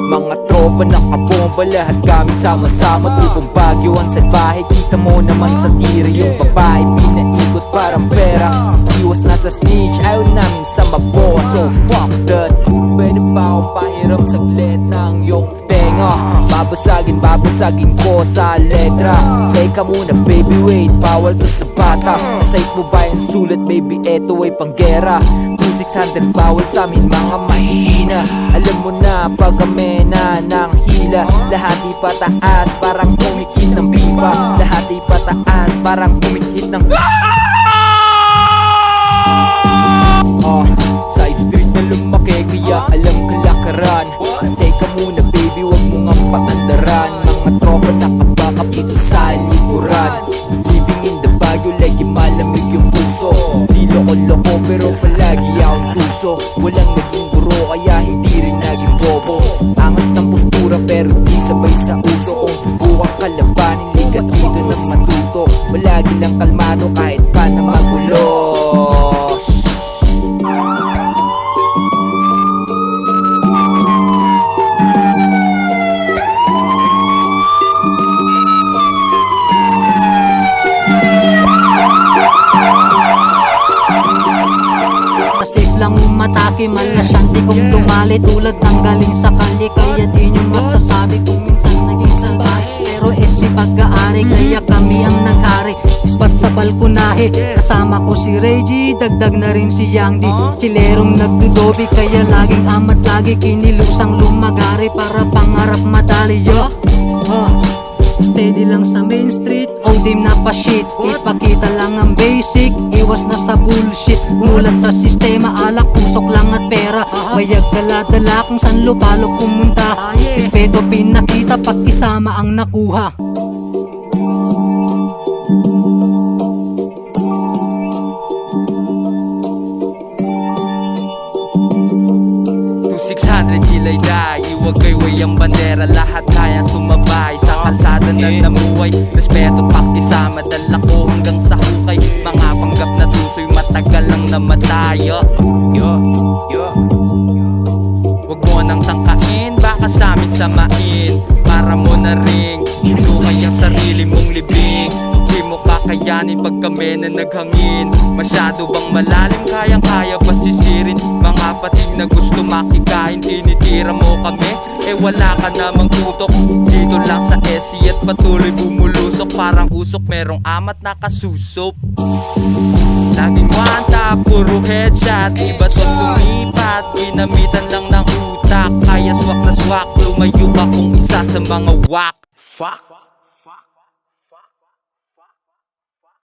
Mga tropa nakabomba, lahat kami sama-sama. Tipong Baguio ang salbahe, kita mo naman sa tira. Yung babae pinaikot parang pera, iwas na sa snitch, ayaw namin sa maboa. So fuck that, pwede ba akong pahiram saglit ng iyong tenga? Babasagin ko sa letra. Teka muna baby wait, bawal to sa bata. Nasayit mo ba yung sulat baby, eto ay panggera. 2600 bawal sa amin mga mahihina. Alam mo na pag kami na ng hila, lahat ipataas parang humikit ng pipa. Lahat ipataas parang humikit ng sa street na lumaki kaya alam kalakaran. Teka muna baby, wag mo nga paandaran. Mga tropa nakabakap dito sa likuran. Living in the Baguio, lagi malamig yung puso. Di loko-loko pero palagi akong tuso. Walang naging guro kaya hindi rin naging bobo. Angas ng postura pero di sabay sa uso. Kung subukan kalabanin, ligat dito ng matuto. Palagi lang kalmado kahit pa na magulo. Safe lang umatake, malasyanti kong tumali. Tulad ng galing sa kalye, kaya di nyo masasabi kung minsan naging salbahe. Pero si pag-aari, kaya kami ang naghari. Ispat sa balkonahe, kasama ko si Reggie, dagdag na rin si Yang D. Chilerong nagdudobi, kaya laging amat lagi kinilusang lumagari para pangarap madali. Steady lang sa main street, odim na pa shit. Ipakita lang ang basic, iwas na sa bullshit. Mulat sa sistema, alak, usok lang at pera. Bayag dala-dala kung san lupalok pumunta. Respeto pinakita pag isama ang nakuha. Kilay dahil iwag kayway ang bandera. Lahat kaya sumabay sa kalsada na namuhay. Respeto pakisama, dala ko hanggang sa hukay. Mga panggap na tusoy, matagal lang namatay. Wag mo nang tangkain, baka sa amin samain. Para mo na ring hinukay ang sarili mong libing. Di mo kakayanin pag kami na naghangin. Masyado bang malalim, kayang-kaya pa sisirin. Mga pating na gusto makikain, tinitira mo kami. Wala ka namang tutok. Dito lang sa SC at patuloy bumulusok. Parang usok, merong amat na kasusop. Laging one tap, puro headshot. Iba to sumipat, ginamitan lang ng utak. Kaya swak na swak, lumayo ka kung isa sa mga wak. Fuck.